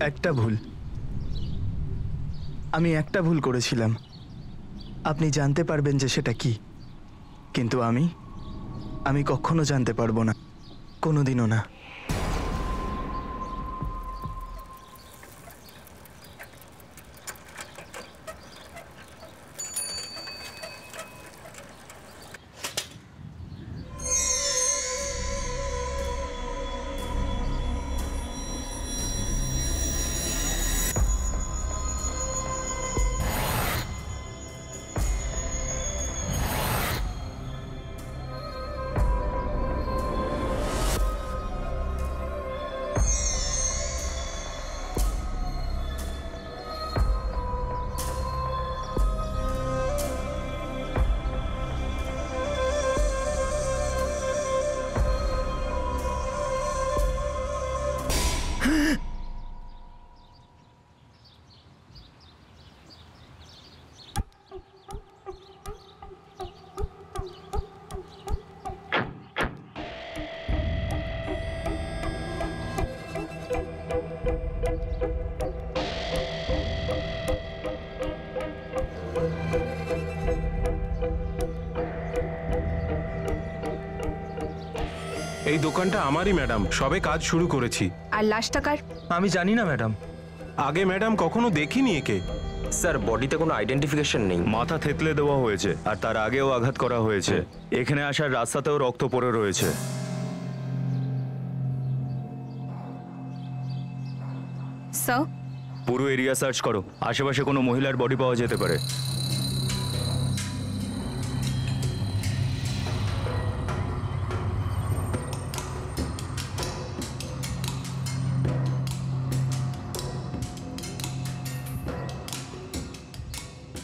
একটা ভুল, আমি একটা ভুল করেছিলাম। আপনি জানতে পারবেন যে সেটা কি, কিন্তু আমি কখনো জানতে পারবো না, কোনোদিনও না। এই দোকানটা আমারই ম্যাডাম, সবে কাজ শুরু করেছি। আর লাশটা কার? আমি জানি না ম্যাডাম। আগে ম্যাডাম কখনো দেখিনি একে। স্যার বডিতে কোনো আইডেন্টিফিকেশন নেই। মাথা থেতলে দেওয়া হয়েছে আর তার আগেও আঘাত করা হয়েছে। এখানে আসার রাস্তাতেও রক্ত পড়ে রয়েছে। স্যার, পুরো এরিয়া সার্চ করো, আশেপাশে কোনো মহিলার বডি পাওয়া যেতে পারে।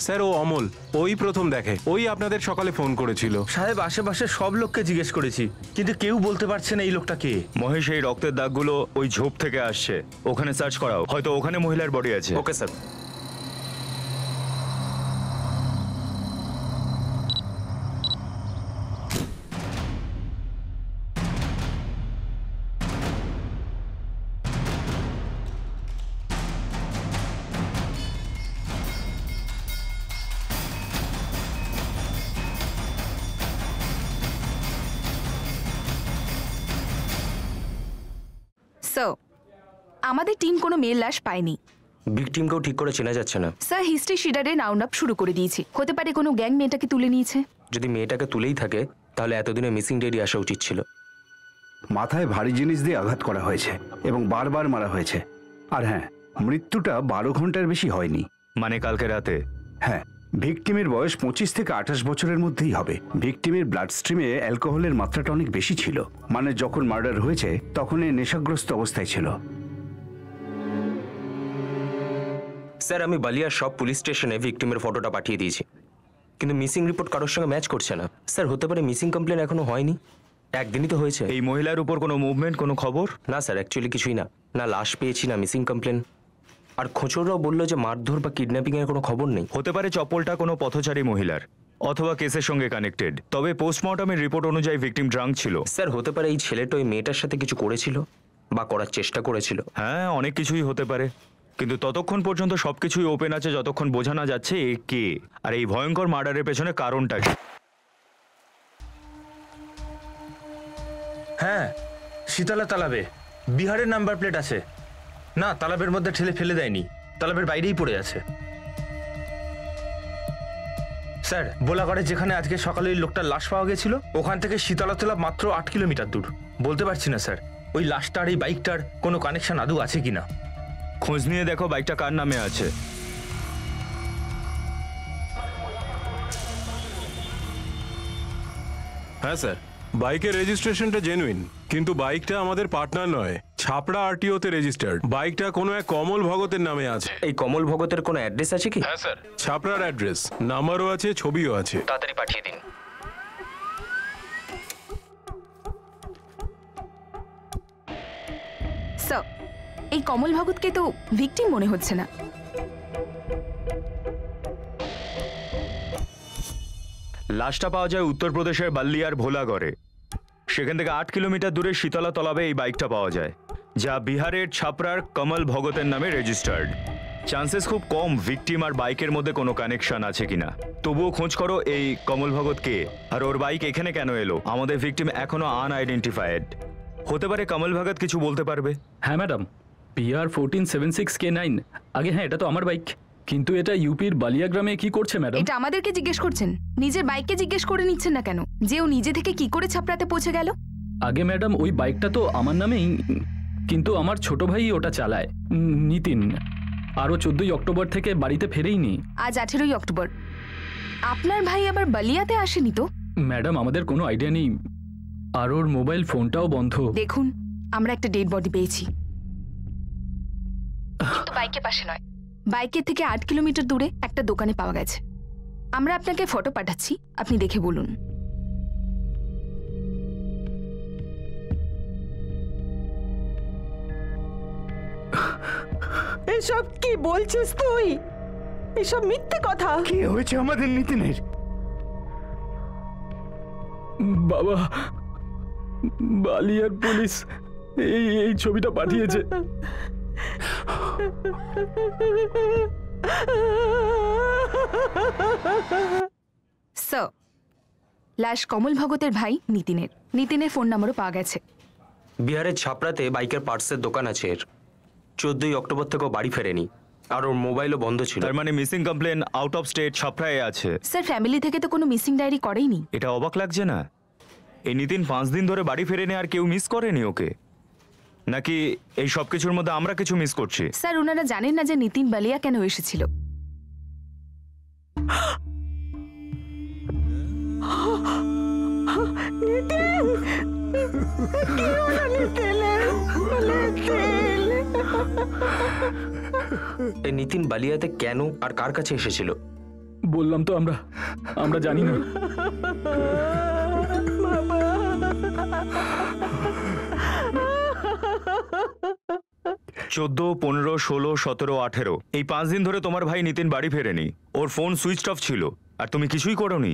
স্যার ও অমল, ওই প্রথম দেখে, ওই আপনাদের সকালে ফোন করেছিল। সাহেব, আশেপাশে সব লোককে জিজ্ঞেস করেছি, কিন্তু কেউ বলতে পারছে না এই লোকটা কে। মহেশ, এই রক্তের দাগগুলো ওই ঝোপ থেকে আসছে। ওখানে সার্চ করাও, হয়তো ওখানে মহিলার বডি আছে। Okay sir. স্যার, আমাদের টিম কোনো মেয়ের লাশ পায়নি। ভিকটিমকেও ঠিক করে চেনা যাচ্ছে না। স্যার, হিস্ট্রি শিডারে রাউন্ড আপ শুরু করে দিয়েছি। হতে পারে কোনো গ্যাং মেয়েটাকে তুলে নিয়েছে। যদি মেয়েটাকে তুলেই থাকে তাহলে এতদিনে মিসিং ডেডি আসা উচিত ছিল। মাথায় ভারী জিনিস দিয়ে আঘাত করা হয়েছে এবং বারবার মারা হয়েছে। আর হ্যাঁ, মৃত্যুটা 12 ঘন্টার বেশি হয়নি। মানে কালকে রাতে? হ্যাঁ, ভিকটিমের বয়স 25 থেকে 28 বছরের মধ্যেই হবে। ভিকটিমের ব্লাড স্ট্রিমে অ্যালকোহলের মাত্রাটা অনেক বেশি ছিল। মানে যখন মার্ডার হয়েছে তখন এ নেশাগ্রস্ত অবস্থায় ছিল। স্যার, আমি বালিয়ার সব পুলিশ স্টেশনে ভিকটিমের ফটোটা পাঠিয়ে দিয়েছি, কিন্তু মিসিং রিপোর্ট কারোর সঙ্গে ম্যাচ করছে না। স্যার, হতে পারে মিসিং কমপ্লেন এখনো হয়নি, একদিনই তো হয়েছে। এই মহিলার উপর কোনো মুভমেন্ট, কোনো খবর? না স্যার, অ্যাকচুয়ালি কিছুই না। না লাশ পেয়েছি, না মিসিং কমপ্লেন। আর খোঁচররাও বললো যে মারধর বা কিডন্যাপিং এর কোনো খবর নেই। হতে পারে চপ্পলটা কোনো পথচারী মহিলার অথবা কেসের সঙ্গে কানেক্টেড। তবে পোস্টমর্টমের রিপোর্ট অনুযায়ী ভিকটিম ড্রাঙ্ক ছিল। স্যার, হতে পারে এই ছেলেটা ওই মেয়েটার সাথে কিছু করেছিল বা করার চেষ্টা করেছিল। হ্যাঁ, অনেক কিছুই হতে পারে, কিন্তু ততক্ষণ পর্যন্ত সবকিছুই ওপেন আছে যতক্ষণ বোঝা না যাচ্ছে এ কে আর এই ভয়ঙ্কর মার্ডারের পেছনে কারণটা কি। হ্যাঁ, শীতলা তালাবে বিহারের নাম্বার প্লেট আছে। না, তালাবের মধ্যে ঠেলে ফেলে দেয়নি, তালাবের বাইরেই পড়ে আছে। স্যার, বোলাগড়ে যেখানে আজকে সকালে ওই লোকটার লাশ পাওয়া গেছিল, ওখান থেকে শীতলা তালাব মাত্র 8 কিলোমিটার দূর। বলতে পারছি না স্যার, ওই লাশটার এই বাইকটার কোনো কানেকশন আদৌ আছে কিনা। খোঁজ নিয়ে দেখো বাইকটা কার নামে আছে। হ্যাঁ স্যার, বাইকের রেজিস্ট্রেশনটা জেনুইন, কিন্তু বাইকটা আমাদের পার্টনার নয়, ছাপড়া আরটিওতে রেজিস্টার্ড। বাইকটা কোনো এক কমল ভগতের নামে আছে। এই কমল ভগতের কোনো অ্যাড্রেস আছে কি? হ্যাঁ স্যার, ছাপড়ার অ্যাড্রেস, নাম্বারও আছে, ছবিও আছে। তাড়াতাড়ি পাঠিয়ে দিন। স্যার, এই কমল ভগতকে তো ভিকটিম মনে হচ্ছে না। লাশটা পাওয়া যায় উত্তরপ্রদেশের বাল্লিয়ার ভোলাগড়ে। সেখান থেকে 8 কিলোমিটার দূরে শীতলা তলাবে এই বাইকটা পাওয়া যায়। যা বিহারের ছাপড়ার কমল ভগতের নামে রেজিস্টার্ড। চান্সেস খুব কম ভিকটিম আর বাইকের মধ্যে কোনো কানেকশন আছে কিনা। তবুও খোঁজ করো এই কমল ভগত কে, আর ওর বাইক এখানে কেন এলো। আমাদের ভিকটিম এখনো আনআইডেন্টিফাইড। হতে পারে কমল ভগত কিছু বলতে পারবে। হ্যাঁ ম্যাডাম, PR1476K9। আগে হ্যাঁ, এটা তো আমার বাইক, কিন্তু এটা ইউপির বালিয়া গ্রামে কি করছে ম্যাডাম? এটা আমাদেরকে জিজ্ঞেস করছেন? নিজের বাইককে জিজ্ঞেস করে নিচ্ছেন না কেন যে ও নিজে থেকে কি করে ছাপড়াতে পৌঁছে গেল? আগে ম্যাডাম, ওই বাইকটা তো আমার নামেই, কিন্তু আমার ছোট ভাই ওটা চালায়, নিতিন। আরও 14ই অক্টোবর থেকে বাড়িতে ফেরেইনি। আজ 18ই অক্টোবর। আপনার ভাই আবার বালিয়াতে আসেনি তো? ম্যাডাম, আমাদের কোনো আইডিয়া নেই, আর ওর মোবাইল ফোনটাও বন্ধ। দেখুন, আমরা একটা ডেড বডি পেয়েছি, কিন্তু বাইকের পাশে নয়, বাইকের থেকে 8 কিলোমিটার দূরে একটা দোকানে পাওয়া গেছে। আমরা আপনাকে ফটো পাঠাচ্ছি, আপনি দেখে বলুন। এসব কি বলছিস তুই? এসব মিথ্যে কথা। কি হয়েছে আমাদের নিতিনের? বাবা, বালিয়ার পুলিশ এই ছবিটা পাঠিয়েছে। স্যার, লাশ কমল ভগতের ভাই নিতিনের। নিতিনের ফোন নাম্বারও পাওয়া গেছে। বিহারের ছাপড়াতে বাইকের পার্টসের দোকান আছে এর। 14ই অক্টোবর থেকেও বাড়ি ফেরেনি, আর ওর মোবাইলও বন্ধ ছিল। তার মানে missing complain out of state ছাপড়ায় আছে। স্যার, ফ্যামিলি থেকে তো কোনো মিসিং ডায়েরি করেইনি। এটা অবাক লাগছে না? এই নিতিন 5 দিন ধরে বাড়ি ফেরেনি আর কেউ মিস করেনি ওকে? নাকি এই সব কিছুর মধ্যে আমরা কিছু মিস করছি? স্যার, ওনারা জানেন না যে নিতিন বালিয়া কেন এসেছিল। এই নিতিন বালিয়াতে কেন আর কার কাছে এসেছিল? বললাম তো, আমরা জানি না। 14, 15, 16, 17, 18 এই 5 দিন ধরে তোমার ভাই নিতিন বাড়ি ফেরেনি। ওর ফোন সুইচ অফ ছিল আর তুমি কিছুই করোনি।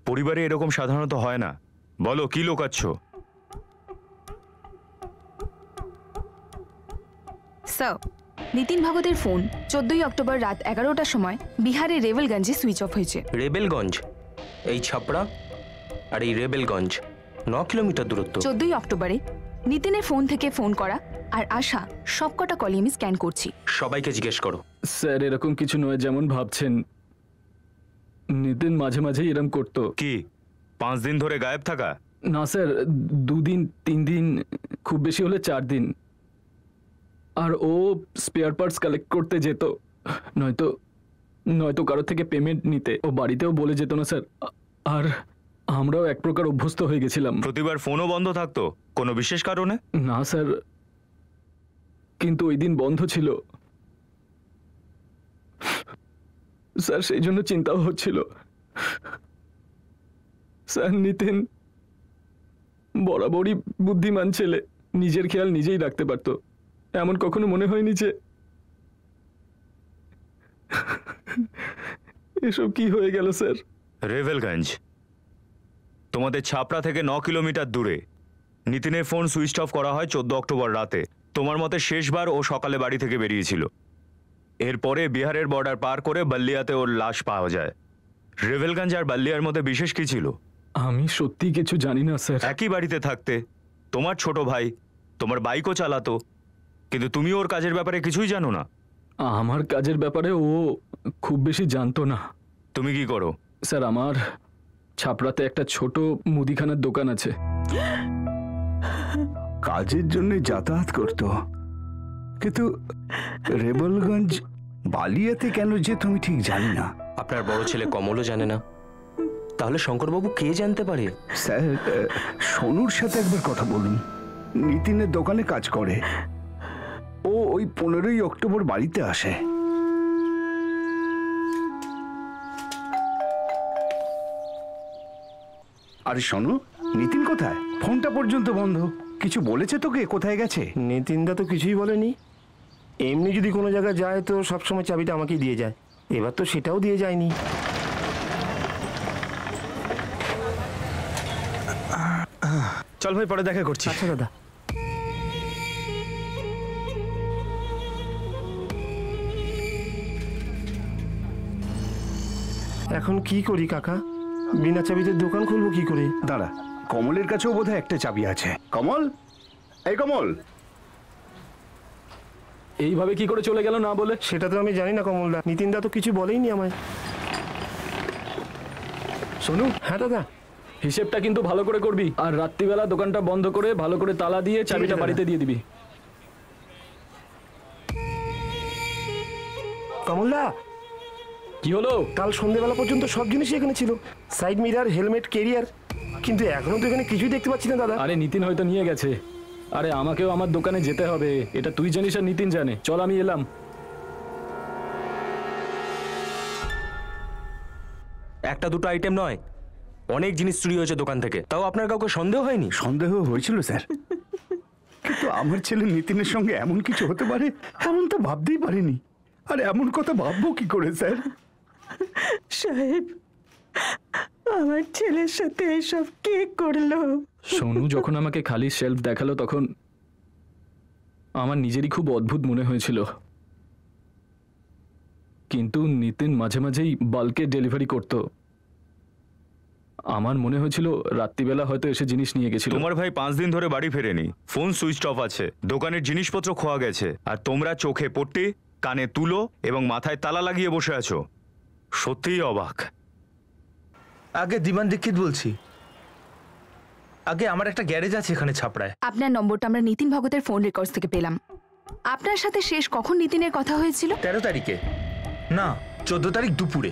পরিবারে এরকম সাধারণত হয় না। বলো, কি লোকাচ্ছ? স্যার, নিতিন ভগতের ফোন 14ই অক্টোবর রাত 11টার সময় বিহারের রেবেলগঞ্জে সুইচ অফ হয়েছে। রেবেলগঞ্জ? এই ছাপড়া আর এই রেবেলগঞ্জ 9 কিলোমিটার দূরত্ব। 14ই অক্টোবরে নিতিনের ফোন থেকে ফোন করা আর আসা সবকটা কলই আমি স্ক্যান করছি। সবাইকে জিজ্ঞেস করো। স্যার, এরকম কিছু নয় যেমন ভাবছেন। নিতিন মাঝে মাঝেই এরকম করতো। কি 5 দিন ধরে গায়েব থাকা? না স্যার, 2 দিন 3 দিন, খুব বেশি হলে 4 দিন। আর ও স্পেয়ার পার্টস কালেক্ট করতে যেত, নয়তো কারো থেকে পেমেন্ট নিতে। ও বাড়িতেও বলে যেত না স্যার। আর আমরাও এক প্রকার অভ্যস্ত হয়ে গেছিলাম। প্রতিবার ফোনও বন্ধ থাকতো কোনো বিশেষ কারণে? না স্যার, কিন্তু ওই দিন বন্ধ ছিল স্যার, সেই জন্য চিন্তাও হচ্ছিল। স্যার, নিতিন বরাবরই বুদ্ধিমান ছেলে, নিজের খেয়াল নিজেই রাখতে পারতো। এমন কখনো মনে হয়নি যে এসব কি হয়ে গেল স্যার। রেভেলগঞ্জ তোমাদের ছাপড়া থেকে 9 কিলোমিটার দূরে। নিতিনের ফোন সুইচ অফ করা হয় 14 অক্টোবর রাতে। তোমার মতে শেষবার ও সকালে বাড়ি থেকে বেরিয়েছিল। এরপরে বিহারের বর্ডার পার করে বাল্লিয়াতে ওর লাশ পাওয়া যায়। রেভেলগঞ্জ আর বাল্লিয়ার মধ্যে বিশেষ কি ছিল? আমি সত্যি কিছু জানি না স্যার। একই বাড়িতে থাকতে, তোমার ছোট ভাই তোমার বাইকও চালাতো, কিন্তু তুমি ওর কাজের ব্যাপারে কিছুই জানো না। আমার কাজের ব্যাপারে ও খুব বেশি জানতো না। তুমি কি করো? স্যার, আমার ছাপড়াতে একটা ছোট মুদিখানার দোকান আছে। কাজের জন্য যাতায়াত করত, কিন্তু রেবেলগঞ্জ বালিয়াতে কেন যে তুমি ঠিক জানি না। আপনার বড় ছেলে কমলও জানে না, তাহলে শঙ্করবাবু কে জানতে পারে? স্যার, সোনুর সাথে একবার কথা বলুন। নিতিনের দোকানে কাজ করে। ও ওই 15ই অক্টোবর বাড়িতে আসে। আরে শোনো, নিতিন কোথায়? ফোনটা পর্যন্ত বন্ধ। কিছু বলেছে তোকে কোথায় গেছে? নিতিনদা তো কিছুই বলেনি। এমনি যদি কোনো জায়গায় যায় তো সবসময় চাবিটা আমাকেই দিয়ে যায়। এবার তো সেটাও দিয়ে যায়নি। চল ভাই, পরে দেখা করছি। আচ্ছা দাদা। এখন কি করি কাকা? বিনা চাবিতে দোকান খুলবো কি করে? দাঁড়া, কমলের কাছেও বোধহয় একটা চাবি আছে। কমল, এই কমল। এইভাবে কি করে চলে গেল না বলে? সেটা তো আমি জানি না কমলদা, নিতিনদা তো কিছু বলেইনি আমায়। শোনু, হ্যাঁ দাদা। হিসেবটা কিন্তু ভালো করে করবি, আর রাত্রিবেলা দোকানটা বন্ধ করে ভালো করে তালা দিয়ে চাবিটা দাদা। বাড়িতে দিয়ে দিবি। কমলদা, কি হলো? কাল সন্ধ্যেবেলা পর্যন্ত সব জিনিসই এখানে ছিল, সাইড মিরার, হেলমেট, কেরিয়ার, কিন্তু এখনো তো এখানে কিছুই দেখতে পাচ্ছি না দাদা। আরে নিতিন হয়তো নিয়ে গেছে। আরে আমাকেও আমার দোকানে যেতে হবে, এটা তুই জানিস আর নিতিন জানে। চল আমি এলাম। একটা দুটো আইটেম নয়, অনেক জিনিস চুরি হয়েছে দোকান থেকে, তাও আপনার কাউকে সন্দেহ হয়নি? সন্দেহ হয়েছিল স্যার, কিন্তু আমার ছেলে নিতিনের সঙ্গে এমন কিছু হতে পারে এমন তো ভাবতেই পারিনি। আর এমন কথা ভাববো কি করে স্যার? সাহেব, আমার ছেলের সাথে এসব কে করলো? সোনু যখন আমাকে খালি শেলফ দেখালো তখন আমার নিজেরই খুব অদ্ভুত মনে হয়েছিল, কিন্তু নিতিন মাঝে মাঝেই বাল্কে ডেলিভারি করত। আমার মনে হয়েছিল রাত্রিবেলা হয়তো এসে জিনিস নিয়ে গেছিল। তোমার ভাই 5 দিন ধরে বাড়ি ফেরেনি, ফোন সুইচ অফ আছে, দোকানের জিনিসপত্র খোয়া গেছে, আর তোমরা চোখে পট্টি, কানে তুলো এবং মাথায় তালা লাগিয়ে বসে আছো। সত্যিই অবাক। আগে দিমান দীক্ষিত বলছি। আগে আমার একটা গ্যারেজ আছে এখানে ছাপড়ায়। আপনার নম্বরটা আমরা নিতিন ভগতের ফোন রেকর্ডস থেকে পেলাম। আপনার সাথে শেষ কখন নিতিনের কথা হয়েছিল? 13 তারিখে না, 14 তারিখ দুপুরে।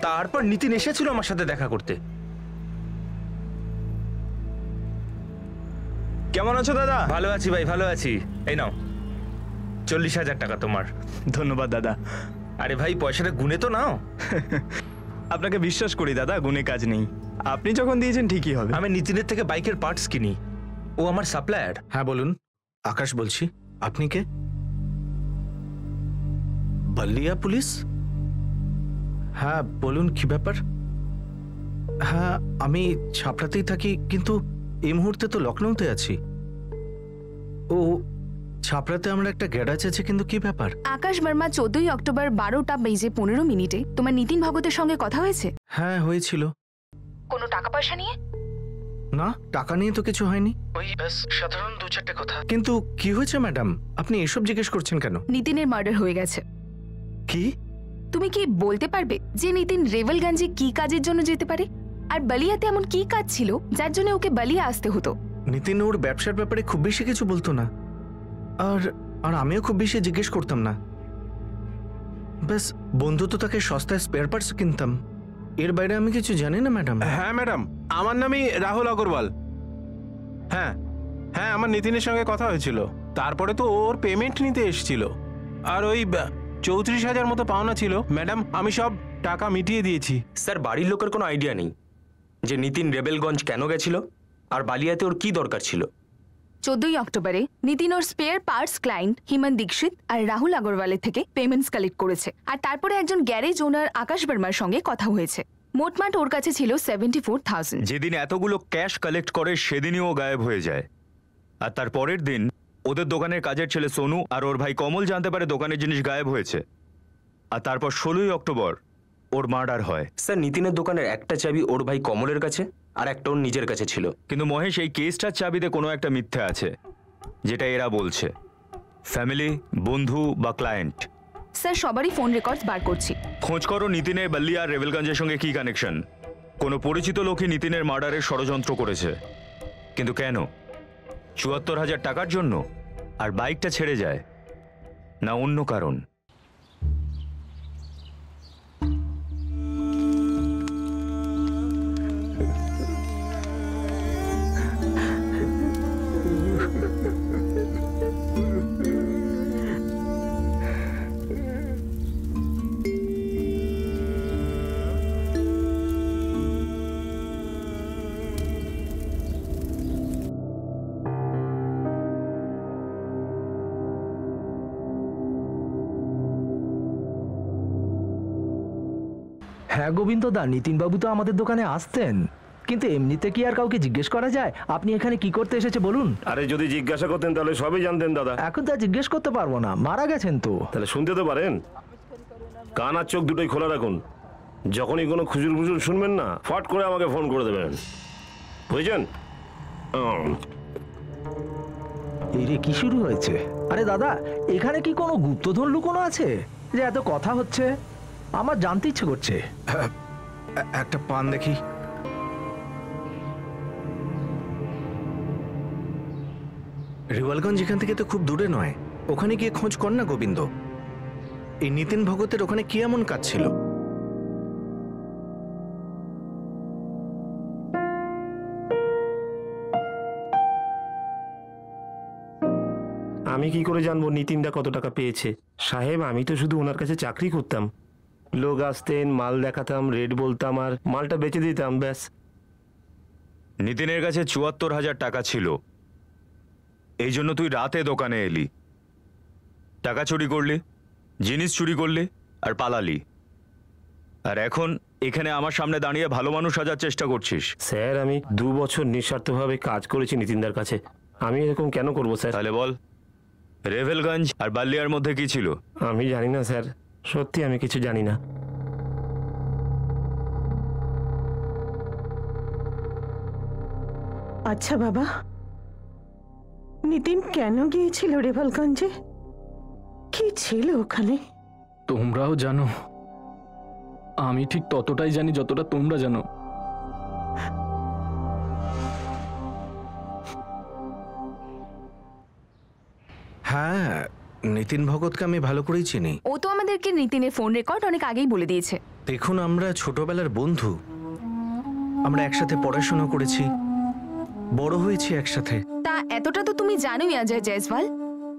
তারপর নিতিন এসেছিল আমার সাথে দেখা করতে। কেমন আছো দাদা? ভালো আছি ভাই, ভালো আছি। এই নাও 40,000 টাকা তোমার। ধন্যবাদ দাদা। আরে ভাই, পয়সাটা গুনে তো নাও। আপনাকে বিশ্বাস করি দাদা, গুণে কাজ নেই। আপনি যখন দিয়েছেন ঠিকই হবে। আমি নিতিনের থেকে বাইকের পার্টস কিনি, ও আমার সাপ্লায়ার। হ্যাঁ বলুন, আকাশ বলছি। আপনি কে? বালিয়া পুলিশ? হ্যাঁ বলুন, কি ব্যাপার? হ্যাঁ আমি ছাপড়াতেই থাকি, কিন্তু এই মুহূর্তে তো লখনৌতে আছি। ও ছাপড়াতে আমরা একটা গ্যারাজ আছে, কিন্তু কি ব্যাপার? আকাশ বর্মা 14 অক্টোবর 12:15 তোমার নিতিন ভগতের সঙ্গে কথা হয়েছে? হ্যাঁ হয়েছিল। কোনো টাকা পয়সা নিয়ে? না, টাকা নিয়ে তো কিছু হয়নি, ওই ব্যাস সাধারণ 2-4টে কথা। কিন্তু কি হয়েছে ম্যাডাম, আপনি এসব জিজ্ঞেস করছেন কেন? নিতিনের মার্ডার হয়ে গেছে। কি? তুমি কি বলতে পারবে যে নিতিন রেভেলগঞ্জে কি কাজের জন্য যেতে পারে, আর বালিয়াতে এমন কি কাজ ছিল যার জন্য ওকে বালিয়া আসতে হতো? নিতিন ওর ব্যবসার ব্যাপারে খুব বেশি কিছু বলতো না, আর আর আমিও খুব বেশি জিজ্ঞেস করতাম না। ব্যাস বন্ধু তো তাকে সস্তায় স্পেয়ার পার্টস কিনতাম, এর বাইরে আমি কিছু জানি না ম্যাডাম। হ্যাঁ ম্যাডাম, আমার নামই রাহুল আগরওয়াল। হ্যাঁ হ্যাঁ, আমার নিতিনের সঙ্গে কথা হয়েছিল, তারপরে তো ওর পেমেন্ট নিতে এসেছিল, আর ওই 34,000 মতো পাওনা ছিল। ম্যাডাম আমি সব টাকা মিটিয়ে দিয়েছি। স্যার, বাড়ির লোকের কোনো আইডিয়া নেই যে নিতিন রেবেলগঞ্জ কেন গেছিল আর বালিয়াতে ওর কি দরকার ছিল? 14 অক্টোবরে নিতিন ওর স্পেয়ার পার্টস ক্লায়েন্ট হিমন দীক্ষিত আর রাহুল আগরওয়ালের থেকে পেমেন্টস কালেক্ট করেছে, আর তারপরে একজন গ্যারেজ ওনার আকাশ বর্মার সঙ্গে কথা হয়েছে। মোটমাট ওর কাছে ছিল 74,000। যেদিন এতগুলো ক্যাশ কালেক্ট করে সেদিনই ও গায়েব হয়ে যায়, আর তার পরের দিন ওদের দোকানের কাজের ছেলে সোনু আর ওর ভাই কমল জানতে পারে দোকানের জিনিস গায়েব হয়েছে, আর তারপর 16 অক্টোবর ওর মার্ডার হয়। স্যার, নিতিনের দোকানের একটা চাবি ওর ভাই কমলের কাছে আর একটা ওর নিজের কাছে ছিল। কিন্তু মহেশ, এই কেসটার চাবিতে কোনো একটা মিথ্যে আছে, যেটা এরা বলছে। ফ্যামিলি, বন্ধু বা ক্লায়েন্ট? স্যার, সবারই ফোন রেকর্ডস বার করছি। খোঁজ করো নিতিনের বাল্লিয়া আর রেভেলগঞ্জের সঙ্গে কি কানেকশন। কোনো পরিচিত লোকই নিতিনের মার্ডারের ষড়যন্ত্র করেছে, কিন্তু কেন? 74,000 টাকার জন্য আর বাইকটা ছেড়ে যায়, না অন্য কারণ? হ্যাঁ গোবিন্দদা, নিতিনবাবু তো আমাদের দোকানে আসতেন, কিন্তু এমনিতে কি আর কাউকে জিজ্ঞেস করা যায় আপনি এখানে কি করতে এসেছে বলুন? আরে যদি জিজ্ঞাসা করতেন তাহলে সবই জানতেন দাদা। এখন তা জিজ্ঞেস করতে পারবো না, মারা গেছেন তো। তাহলে শুনতে তো পারেন, কান আর চোখ দুটোই খোলা রাখুন। যখনই কোনো খুজুর খুজুর শুনবেন না, ফট করে আমাকে ফোন করে দেবেন, বুঝছেন? এই রে, কি শুরু হয়েছে? আরে দাদা, এখানে কি কোনো গুপ্তধন লুকোনো আছে যে এত কথা হচ্ছে? আমার জানতে ইচ্ছে করছে। একটা পান দেখি। রিওয়ালগঞ্জ এখান থেকে তো খুব দূরে নয়, ওখানে গিয়ে খোঁজ কর না গোবিন্দ। এই নিতিন ভগতের ওখানে কি এমন কাজ ছিল? আমি কি করে জানবো নিতিনদা কত টাকা পেয়েছে? সাহেব, আমি তো শুধু ওনার কাছে চাকরি করতাম। লোক আসতেন, মাল দেখাতাম, রেট বলতাম আর মালটা বেচে দিতাম, ব্যাস। নিতিনের কাছে ৭৪,০০০ টাকা ছিল, এই জন্য তুই রাতে দোকানে এলি, টাকা চুরি করলি, জিনিস চুরি করলি আর পালালি। আর এখন এখানে আমার সামনে দাঁড়িয়ে ভালো মানুষ সাজার চেষ্টা করছিস। স্যার, আমি 2 বছর নিঃস্বার্থভাবে কাজ করেছি নিতিনদার কাছে, আমি এরকম কেন করবো স্যার? তাহলে বল, রেভেলগঞ্জ আর বালিয়ার মধ্যে কি ছিল? আমি জানি না স্যার, সত্যি আমি কিছু জানি না। আচ্ছা বাবা, নিতিন কেন গিয়েছিল রেভালগঞ্জে? কি ছিল ওখানে? তোমরাও জানো, আমি ঠিক ততটাই জানি যতটা তোমরা জানো। হ্যাঁ, নিতিন ভগতকে আমি ভালো করেই চিনি। ও তো আমাদেরকে নিতিনের ফোন রেকর্ড অনেক আগেই বলে দিয়েছে। দেখুন, আমরা ছোটবেলার বন্ধু, আমরা একসাথে পড়াশোনা করেছি, বড় হয়েছি একসাথে। তা এতটা তো তুমি জানোই অজয় জয়সওয়াল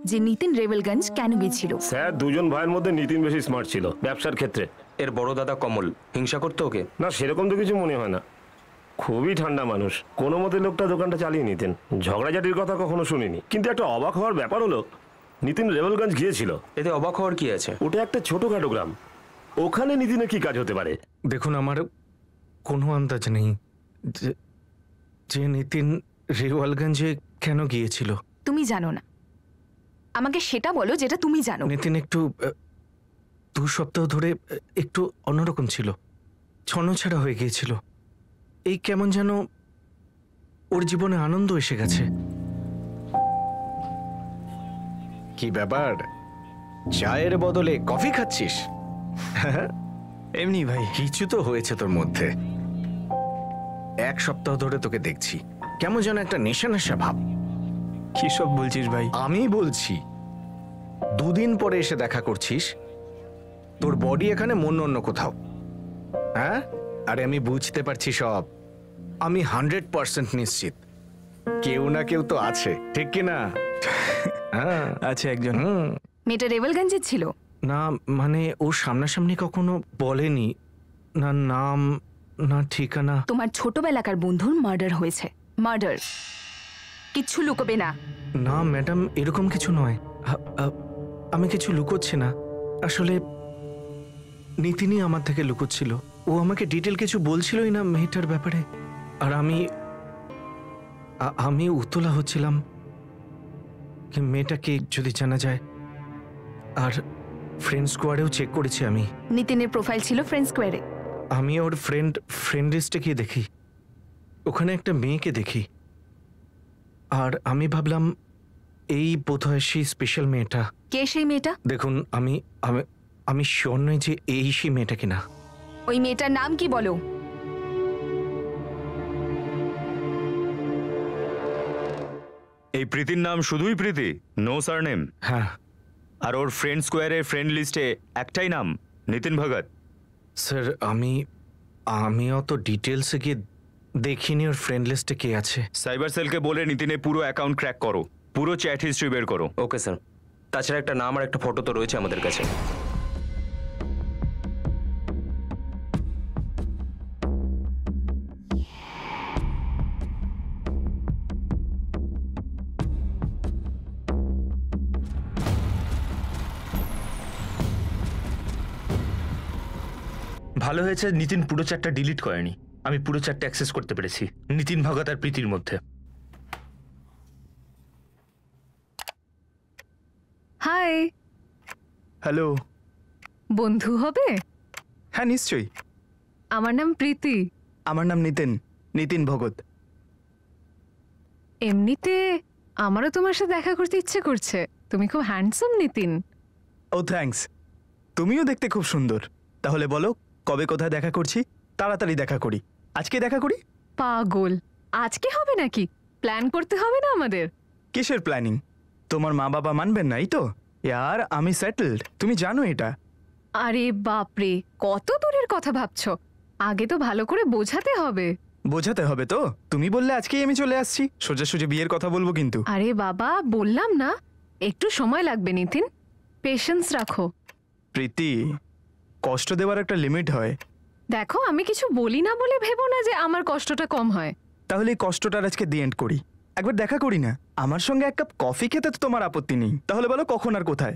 যে নিতিন রেভেলগঞ্জ কেন গিয়েছিল। স্যার, 2 জন ভাইয়ের মধ্যে নিতিন বেশি স্মার্ট ছিল ব্যবসার ক্ষেত্রে। এর বড় দাদা কমল হিংসা করতো ওকে? না, সেরকম তো কিছু মনে হয় না, খুবই ঠান্ডা মানুষ। কোনো মতে লোকটা দোকানটা চালিয়ে নিতেন, ঝগড়াঝাটির কথা কখনো শুনিনি। কিন্তু একটা অবাক হওয়ার ব্যাপার হলো, নিতিন রেভেলগঞ্জ গিয়েছিল। এতে অবাক হওয়ার কি আছে? ওটা একটা ছোটখাটো গ্রাম, ওখানে নিতিনের কি কাজ হতে পারে? দেখুন, আমার কোনো আন্দাজ নেই যে নিতিন রিওয়ালগঞ্জে কেন গিয়েছিল। তুমি জানো না, আমাকে সেটা বলো যেটা তুমি জানো। নিতিন একটু 2 সপ্তাহ ধরে একটু অন্যরকম ছিল, ছন্নছাড়া হয়ে গিয়েছিল। এই কেমন যেন ওর জীবনে আনন্দ এসে গেছে। কি ব্যাপার, চায়ের বদলে কফি খাচ্ছিস? এমনি ভাই, কিছু তো হয়েছে তোর মধ্যে। 1 সপ্তাহ ধরে তোকে দেখছি, কেমন যেন একটা নেশা নেশা ভাব। কি সব বলছিস ভাই? আমি বলছি, 2 দিন পরে এসে দেখা করছিস, তোর বডি এখানে, মন অন্য কোথাও। হ্যাঁ, আরে আমি বুঝতে পারছি সব। আমি 100% নিশ্চিত কেউ না কেউ তো আছে, ঠিক কি না? হ্যাঁ, আছে একজন। মেয়েটা রেভেলগঞ্জের ছিল? না, মানে ও সামনাসামনি কখনো বলেনি, না নাম না ঠিকানা। তোমার ছোটবেলাকার বন্ধুর মার্ডার হয়েছে, মার্ডার। কিচ্ছু লুকোবে না। না ম্যাডাম, এরকম কিছু নয়। আমি কিছু লুকোচ্ছি না, আসলে নিতিনই আমার থেকে লুকোচ্ছিল। ও আমাকে ডিটেল কিছু বলছিলই না মেয়েটার ব্যাপারে। আর আমি উতলা হচ্ছিলাম কি মেয়েটাকে যদি জানা যায়। আর ফ্রেন্ড স্কোয়াডেও চেক করেছি আমি। নিতিনের প্রোফাইল ছিল ফ্রেন্ড স্কোয়ারে। আমি ওর ফ্রেন্ড লিস্টে গিয়ে দেখি, ওখানে একটা মেয়েকে দেখি। আর আমি ভাবলাম এই বোধহয় সেই স্পেশাল মেয়েটা। কে সেই মেয়েটা? দেখুন, আমি শিওর নই যে এই সেই মেয়েটা কিনা। ওই মেয়েটার নাম কি বলো? এই প্রীতির নাম শুধুই প্রীতি, নো সারনেম? হ্যাঁ। আর ওর ফ্রেন্ড স্কোয়ারের ফ্রেন্ড লিস্টে একটাই নাম, নিতিন ভগত। স্যার, আমি অত ডিটেলসে গিয়ে দেখিনি ওর ফ্রেন্ড লিস্টে কে আছে। সাইবার সেলকে বলে নিতিনের পুরো অ্যাকাউন্ট ক্র্যাক করো, পুরো চ্যাট হিস্ট্রি বের করো। Okay sir. তাছাড়া একটা নাম আর একটা ফটো তো রয়েছে আমাদের কাছে। ভালো হয়েছে নিতিন পুরো চ্যাটটা ডিলিট করেনি, আমি পুরো চ্যাটটা অ্যাক্সেস করতে পেরেছি নিতিন ভগত আর প্রীতির মধ্যে। হাই। হ্যালো। বন্ধু হবে? হ্যাঁ নিশ্চয়ই, আমার নাম প্রীতি। আমার নাম নিতিন, নিতিন ভগত। এমনিতে আমারও তোমার সাথে দেখা করতে ইচ্ছে করছে, তুমি খুব হ্যান্ডসাম নিতিন। ও থ্যাঙ্কস, তুমিও দেখতে খুব সুন্দর। তাহলে বলো কবে কোথায় দেখা করছি? তাড়াতাড়ি দেখা করি, আজকে দেখা করি। পাগল, আজকে হবে নাকি? প্ল্যান করতে হবে না আমাদের? কিসের প্ল্যানিং? তোমার মা বাবা মানবেন না, এই তো? ইয়ার আমি সেটেলড, তুমি জানো এটা। আরে বাপরে, কত দূরের কথা ভাবছো, আগে তো ভালো করে বোঝাতে হবে। বোঝাতে হবে তো? তুমি বললে আজকেই আমি চলে আসছি, সোজাসুজি বিয়ের কথা বলবো কিন্তু। আরে বাবা, বললাম না একটু সময় লাগবে নিতিন, পেশেন্স রাখো। প্রীতি, কষ্ট দেওয়ার একটা লিমিট হয়। দেখো, আমি কিছু বলি না বলে ভেবো না যে আমার কষ্টটা কম হয়। তাহলে এই কষ্টটার আজকে দি এন্ড করি, একবার দেখা করি না? আমার সঙ্গে এক কাপ কফি খেতে তো তোমার আপত্তি নেই? তাহলে বলো কখন আর কোথায়?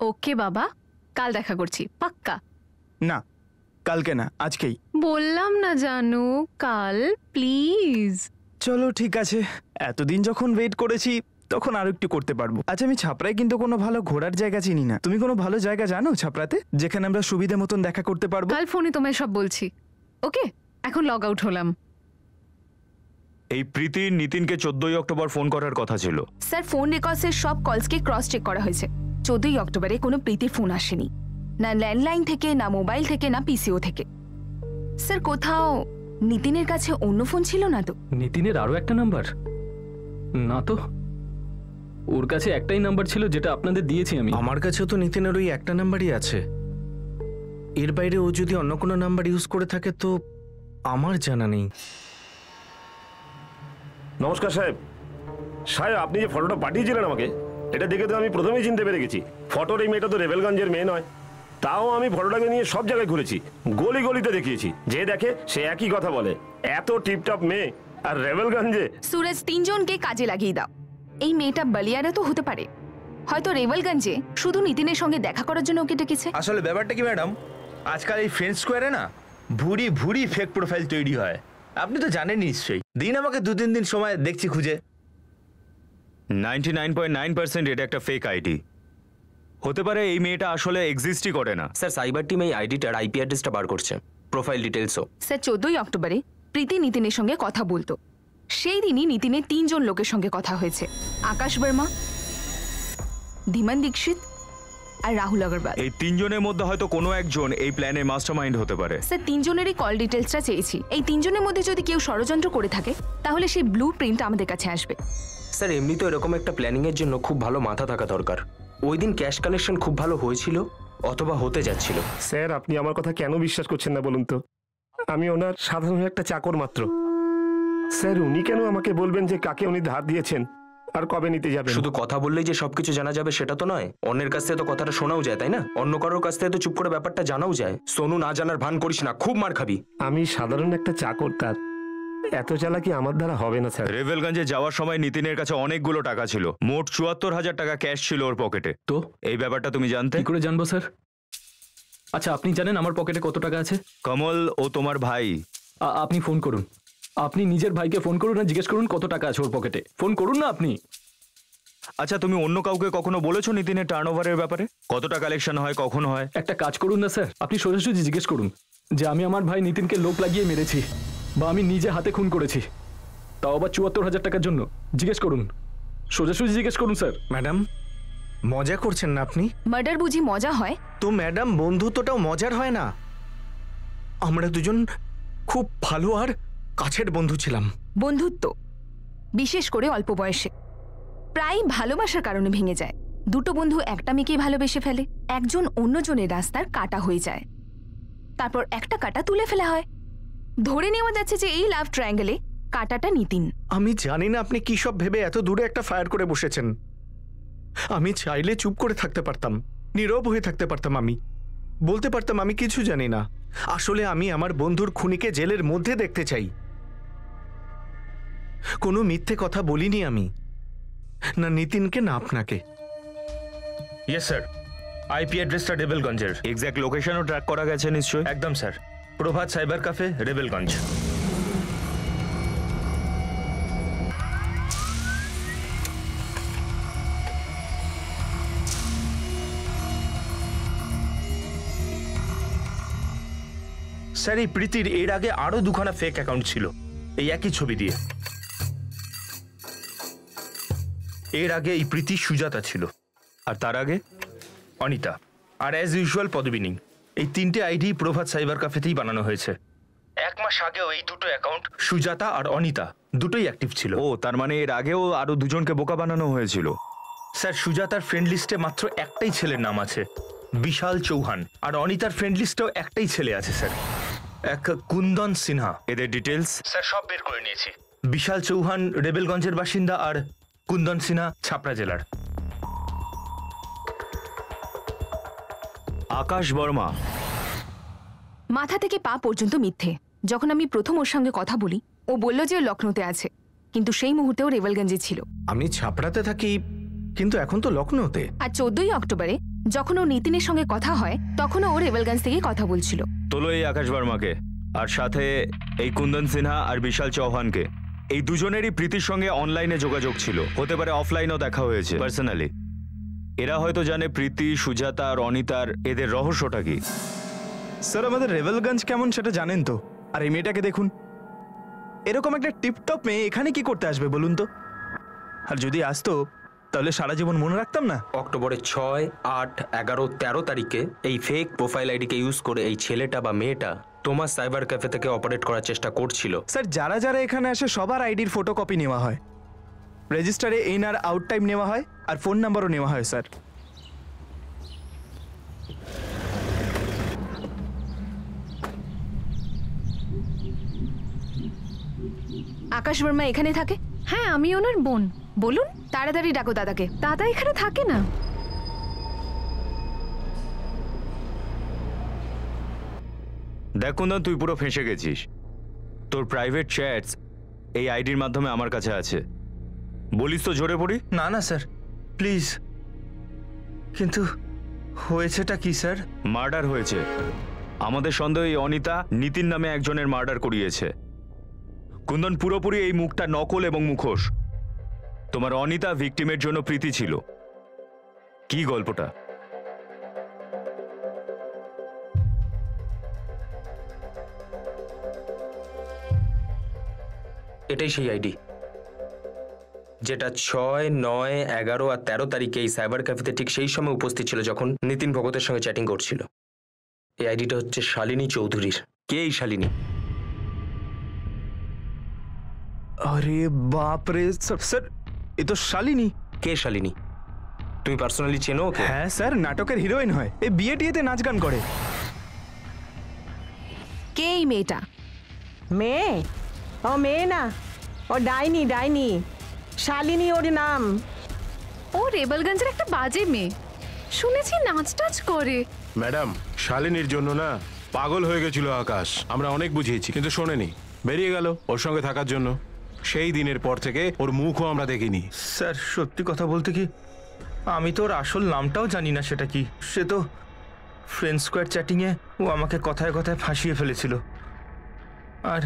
ওকে বাবা, কাল দেখা করছি, পাক্কা। না, কালকে না, আজকেই। বললাম না জানু, কাল প্লিজ। চলো ঠিক আছে, এতদিন যখন ওয়েট করেছি তখন আর একটু করতে পারবো। আচ্ছা, আমি ছাপড়ায় কিন্তু কোনো ভালো ঘোরার জায়গা চিনি না। তুমি কোনো ভালো জায়গা জানো ছাপড়াতে, যেখানে আমরা সুবিধা মতন দেখা করতে পারবো? কাল ফোনে তোমায় সব বলছি। ওকে, এখন লগ আউট হলাম। এই প্রীতি নিতিনকে 14ই অক্টোবর ফোন করার কথা ছিল। স্যার, ফোন রেকর্ডসের সব কলসকে ক্রস চেক করা হয়েছে। 14ই অক্টোবরে কোনো প্রীতির ফোন আসেনি, না ল্যান্ডলাইন থেকে, না মোবাইল থেকে, না পিসিও থেকে। স্যার, কোথাও নিতিনের কাছে অন্য ফোন ছিল না তো? নিতিনের আরও একটা নাম্বার? না তো, ওর কাছে একটাই নাম্বার ছিল যেটা আপনাদের দিয়েছি আমি। আমার কাছেও তো নিতিনের ওই একটা নাম্বারই আছে। এর বাইরে ও যদি অন্য কোনো নাম্বার ইউজ করে থাকে তো আমার জানা নেই। নমস্কার সাহেব। সাহেব, আপনি যে ফটোটা পাঠিয়েছিলেন আমাকে, এটা দেখে তো আমি প্রথমেই চিনতে পেরে গেছি ফটোর এই মেয়েটা তো রেবেলগঞ্জের মেয়ে নয়। তাও আমি ফটোটাকে নিয়ে সব জায়গায় ঘুরেছি, গলি গলিতে দেখিয়েছি, যে দেখে সে একই কথা বলে, এত টিপটপ মেয়ে আর রেবেলগঞ্জে। সুরজ, 3 জনকে কাজে লাগিয়ে দাও। এই মেয়েটা বালিয়ারা তো হতে পারে, হয়তো রেওয়ালগঞ্জে শুধু নিতিনের সঙ্গে দেখা করার জন্য ওকে ডেকেছে। আসলে ব্যাপারটা কি ম্যাডাম, আজকাল এই ফ্রেন্ড স্কোয়ারে না ভুরি ভুরি ফেক প্রোফাইল তৈরি হয়। আপনি তো জানেন নিশ্চয়ই, দিন আমাকে 2-3 দিন সময় দেখছি খুঁজে। 99.9% এটা একটা ফেক আইডি হতে পারে। এই মেয়েটা আসলে এক্সিস্টই করে না। স্যার, সাইবার টিম এই আইডিটার আইপি অ্যাড্রেসটা বার করছে, প্রোফাইল ডিটেলসও। স্যার, 14ই অক্টোবরে প্রীতি নিতিনের সঙ্গে কথা বলতো। সেই দিনই নিতিনের 3 জন লোকের সঙ্গে কথা হয়েছে, আকাশ বর্মা, ধীমান দীক্ষিত আর রাহুল আগরওয়াল। এই 3 জনের মধ্যে হয়তো কোনো একজন এই প্ল্যানের মাস্টারমাইন্ড হতে পারে। স্যার, 3 জনেরই কল ডিটেলসটা চেয়েছি। এই 3 জনের মধ্যে যদি কেউ ষড়যন্ত্র করে থাকে তাহলে সেই ব্লু প্রিন্ট আমাদের কাছে আসবে। স্যার, এমনি তো এরকম একটা প্ল্যানিংয়ের জন্য খুব ভালো মাথা থাকা দরকার। ওই দিন ক্যাশ কালেকশন খুব ভালো হয়েছিল অথবা হতে যাচ্ছিল। স্যার, আপনি আমার কথা কেন বিশ্বাস করছেন না বলুন তো? আমি ওনার সাধারণ একটা চাকর মাত্র। স্যার, উনি কেন আমাকে বলবেন যে কাকে উনি ধার দিয়েছেন আর কবে নিতে যাবেন? শুধু কথা বললেই যে সবকিছু জানা যাবে সেটা তো নয়। অন্যের কাছ থেকে তো কথাটা শোনাও যায়, তাই না? অন্য কারোর কাছ থেকে তো চুপ করে ব্যাপারটা জানাও যায়। সোনু, না জানার ভান করিস না, খুব মার খাবি। আমি সাধারণ একটা চাকর, তার এত চালাকি আমার দ্বারা হবে না স্যার। রেভেলগঞ্জে যাওয়ার সময় নিতিনের কাছে অনেকগুলো টাকা ছিল, মোট 74,000 টাকা ক্যাশ ছিল ওর পকেটে। তো এই ব্যাপারটা তুমি জানতে? কি করে জানবো স্যার? আচ্ছা, আপনি জানেন আমার পকেটে কত টাকা আছে? কমল, ও তোমার ভাই। আপনি ফোন করুন, আপনি নিজের ভাইকে ফোন করুন আর জিজ্ঞেস করুন কত টাকা আছে ওর পকেটে। ফোন করুন না আপনি। আচ্ছা, তুমি অন্য কাউকে কখনো বলেছো নিতিনের টার্নওভারের ব্যাপারে? কতটা কালেকশন হয়, কখন হয়? একটা কাজ করুন না স্যার, আপনি সোজাসুজি জিজ্ঞেস করুন যে আমি আমার ভাই নিতিনকে লোক লাগিয়ে মেরেছি বা আমি নিজে হাতে খুন করেছি, তাও আবার 74,000 টাকার জন্য। জিজ্ঞেস করুন, সোজাসুজি জিজ্ঞেস করুন স্যার। ম্যাডাম, মজা করছেন না আপনি? মার্ডার বুঝি মজা হয়? তো ম্যাডাম, বন্ধুত্বটাও মজার হয় না? আমরা দুজন খুব ভালো আর কাছের বন্ধু ছিলাম। বন্ধুত্ব, বিশেষ করে অল্প বয়সে, প্রায় ভালোবাসার কারণে ভেঙে যায়। দুটো বন্ধু একটা মেয়েকেই ভালোবেসে ফেলে, একজন অন্যজনের রাস্তার কাটা হয়ে যায়, তারপর একটা কাটা তুলে ফেলা হয়। ধরে নেওয়া যাচ্ছে যে এই লাভ ট্রায়াঙ্গেলে কাটাটা নিতিন। আমি জানি না আপনি কি সব ভেবে এত দূরে একটা ফায়ার করে বসেছেন। আমি চাইলে চুপ করে থাকতে পারতাম, নীরব হয়ে থাকতে পারতাম, আমি বলতে পারতাম আমি কিছু জানি না। আসলে আমি আমার বন্ধুর খুনিকে জেলের মধ্যে দেখতে চাই। কোনো মিথ্যে কথা বলিনি আমি, না নিতিনকে না আপনাকে। ইয়েস স্যার, আইপি অ্যাড্রেসটা রেবেলগঞ্জের। এক্স্যাক্ট লোকেশনও ট্র্যাক করা গেছে নিশ্চয়ই? একদম স্যার, প্রভাত সাইবার ক্যাফে, রেবেলগঞ্জ। স্যার এই প্রীতির এর আগে আরো দুখানা ফেক অ্যাকাউন্ট ছিল এই একই ছবি দিয়ে। এর আগে এই প্রীতি সুজাতা ছিল, আর তার আগে অনিতা, আর অ্যাজ ইউজুয়াল পদবিনী। এই তিনটে আইডি প্রভাত সাইবার ক্যাফেতেই বানানো হয়েছে। 1 মাস আগেও এই দুটো অ্যাকাউন্ট সুজাতা আর অনিতা দুটোই অ্যাক্টিভ ছিল। ও তার মানে এর আগেও আরো দুজনকে বোকা বানানো হয়েছিল। স্যার সুজাতার ফ্রেন্ড লিস্টে মাত্র একটাই ছেলের নাম আছে, বিশাল চৌহান। আর অনিতার ফ্রেন্ড লিস্টেও একটাই ছেলে আছে স্যার, এক কুন্দন সিনহা। এদের ডিটেলস স্যার সব বের করে নিয়েছি। বিশাল চৌহান রেবেলগঞ্জের বাসিন্দা আর কুন্দন সিনহা ছাপড়া জেলার। আকাশ বর্মা মাথা থেকে পা পর্যন্ত মিথ্যে। যখন আমি প্রথম ওর সঙ্গে কথা বলি ও বলল যে ও লখনৌতে আছে, কিন্তু সেই মুহূর্তেও রেবেলগঞ্জে ছিল। আমি ছাপড়াতে থাকি, কিন্তু এখন তো লখনৌতে। আর 14ই অক্টোবরে যখন ও নিতিনের সঙ্গে কথা হয় তখনও ও রেবেলগঞ্জ থেকে কথা বলছিল। তোলো এই আকাশ বর্মাকে, আর সাথে এই কুন্দন সিনহা আর বিশাল চৌহানকে। এই দুজনেরই প্রীতির সঙ্গে অনলাইনে যোগাযোগ ছিল, হতে পারে অফলাইনেও দেখা হয়েছে পার্সোনালি। এরা হয়তো জানে প্রীতি, সুজাতা আর অনিতার এদের রহস্যটা কি। স্যার আমাদের রেবেলগঞ্জ কেমন সেটা জানেন তো। আর এই মেয়েটাকে দেখুন, এরকম একটা টিপটপ মেয়ে এখানে কি করতে আসবে বলুন তো? আর যদি আসতো তাহলে সারা জীবন মনে রাখতাম না। অক্টোবরের 6, 8, 11, 13 তারিখে এই ফেক প্রোফাইল আইডিকে ইউজ করে এই ছেলেটা বা মেয়েটা তোমার সাইবার ক্যাফে থেকে অপারেট করার চেষ্টা করছিল। স্যার যারা যারা এখানে আসে সবার আইডির ফটোকপি নেওয়া হয়, রেজিস্টারে ইন আর আউট টাইম নেওয়া হয়, আর ফোন নাম্বারও নেওয়া হয় স্যার। আকাশ বর্মা এখানে থাকে? হ্যাঁ, আমি ওনার বোন। বলুন। তাড়াতাড়ি ডাকো দাদাকে। দাদা এখানে থাকে না। দেখ কুন্দন, তুই পুরো ফেঁসে গেছিস। তোর প্রাইভেট চ্যাটস এই আইডির মাধ্যমে আমার কাছে আছে। বলিস তো জোরে পড়ি। না না স্যার, প্লিজ। কিন্তু হয়েছেটা কি স্যার? মার্ডার হয়েছে। আমাদের সন্দেহ এই অনিতা নিতিন নামে একজনের মার্ডার করিয়েছে। কুন্দন, পুরোপুরি এই মুখটা নকল এবং মুখোশ। তোমার অনিতা ভিকটিমের জন্য প্রীতি ছিল। কি গল্পটা? এটাই সেই আইডি যেটা 6, 9, 11 আর 13 তারিখে এই সাইবার ক্যাফেতে ঠিক সেই সময় উপস্থিত ছিল যখন নিতিন ভগতের সঙ্গে চ্যাটিং করছিল। এই আইডিটা হচ্ছে শালিনী চৌধুরীর। কে এই শালিনী? আরে বাপরে স্যার, এ তো শালিনী। কে শালিনী? তুমি পার্সোনালি চেনো ওকে? হ্যাঁ স্যার, নাটকের হিরোইন হয়, এই বিয়ে টিয়েতে নাচ গান করে। কে এই মেয়েটা? মেয়ে? ও মেয়ে না, ও ডাইনি, ডাইনি। শালিনী ওর নাম। ও রেবেলগঞ্জের একটা বাজে মেয়ে, শুনেছি নাচ টাচ করে। ম্যাডাম, শালিনীর জন্য না পাগল হয়ে গেছিল আকাশ। আমরা অনেক বুঝিয়েছি কিন্তু শোনেনি, বেরিয়ে গেল ওর সঙ্গে থাকার জন্য। সেই দিনের পর থেকে ওর মুখও আমরা দেখিনি। স্যার সত্যি কথা বলতে কি, আমি তো ওর আসল নামটাও জানি না সেটা কি। সে তো ফ্রেন্ড স্কোয়ার চ্যাটিংয়ে ও আমাকে কথায় কথায় ফাঁসিয়ে ফেলেছিল, আর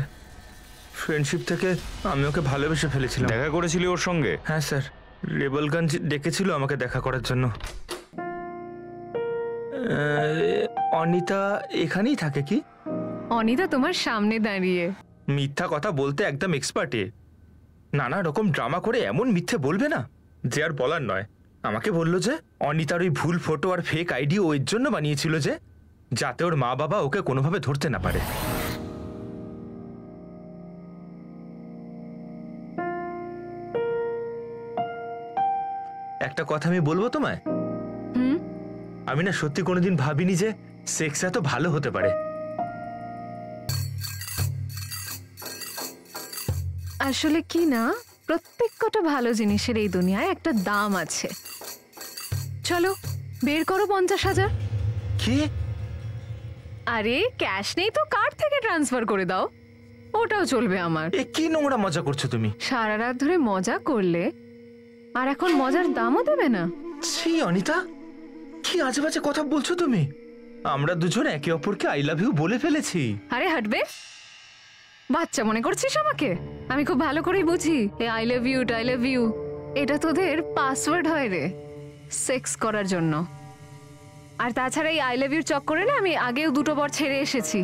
ফ্রেন্ডশিপ থেকে আমি ওকে ভালোবেসে ফেলেছিলাম। দেখা করেছিলি ওর সঙ্গে? হ্যাঁ স্যার, রেবেলগঞ্জ ডেকেছিল আমাকে দেখা করার জন্য। অনিতা এখানেই থাকে কি? অনিতা তোমার সামনে দাঁড়িয়ে। মিথ্যা কথা বলতে একদম এক্সপার্টে। নানা রকম ড্রামা করে এমন মিথ্যে বলবে না যে আর বলার নয়। আমাকে বলল যে অনিতার ওই ভুল ফটো আর ফেক আইডি ও এর জন্য বানিয়েছিল যে যাতে ওর মা বাবা ওকে কোনোভাবে ধরতে না পারে। একটা কথা আমি বলবো তোমায়, আমি না সত্যি কোনোদিন ভাবিনি যে সেক্স এত ভালো হতে পারে। আসলে কি না, প্রত্যেক কটা ভালো জিনিসের এই দুনিয়ায় একটা দাম আছে। চলো বের করো 50,000। কি? আরে ক্যাশ নেই তো কার্ড থেকে ট্রান্সফার করে দাও, ওটাও চলবে আমার। এ কি নোংরা মজা করছো তুমি? সারা রাত ধরে মজা করলে আর এখন মজার দামও দেবে না? ছি অনিতা, কি আজে বাজে কথা বলছো তুমি? আমরা দুজন একে অপরকে আই লাভ ইউ বলে ফেলেছি। আরে হাঁটবে, বাচ্চা মনে করছিস আমাকে? আমি খুব ভালো করেই বুঝি I love you I love you এটা তোদের পাসওয়ার্ড হয় রে, সেক্স করার জন্য। আর তাছাড়া এই আই লাভ ইউর চক্করে না আমি আগেও 2 বার ছেড়ে এসেছি।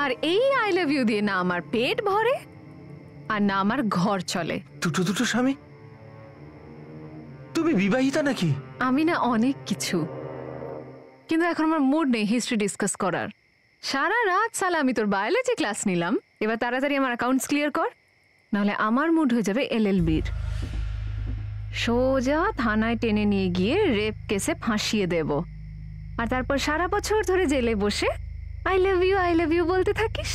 আর এই আই লাভ ইউ দিয়ে না আমার পেট ভরে আর না আমার ঘর চলে। দুটো দুটো স্বামী? তুমি বিবাহিতা নাকি? আমি না অনেক কিছু, কিন্তু এখন আমার মুড নেই হিস্ট্রি ডিসকাস করার। সারা রাত সালা আমি তোর বায়োলজি ক্লাস নিলাম, এবার তাড়াতাড়ি আমার অ্যাকাউন্টস ক্লিয়ার কর, নাহলে আমার মুড হয়ে যাবে এলএলবির। সোজা থানায় টেনে নিয়ে গিয়ে রেপ কেসে ফাঁসিয়ে দেব, আর তারপর সারা বছর ধরে জেলে বসে আই লাভ ইউ বলতে থাকিস।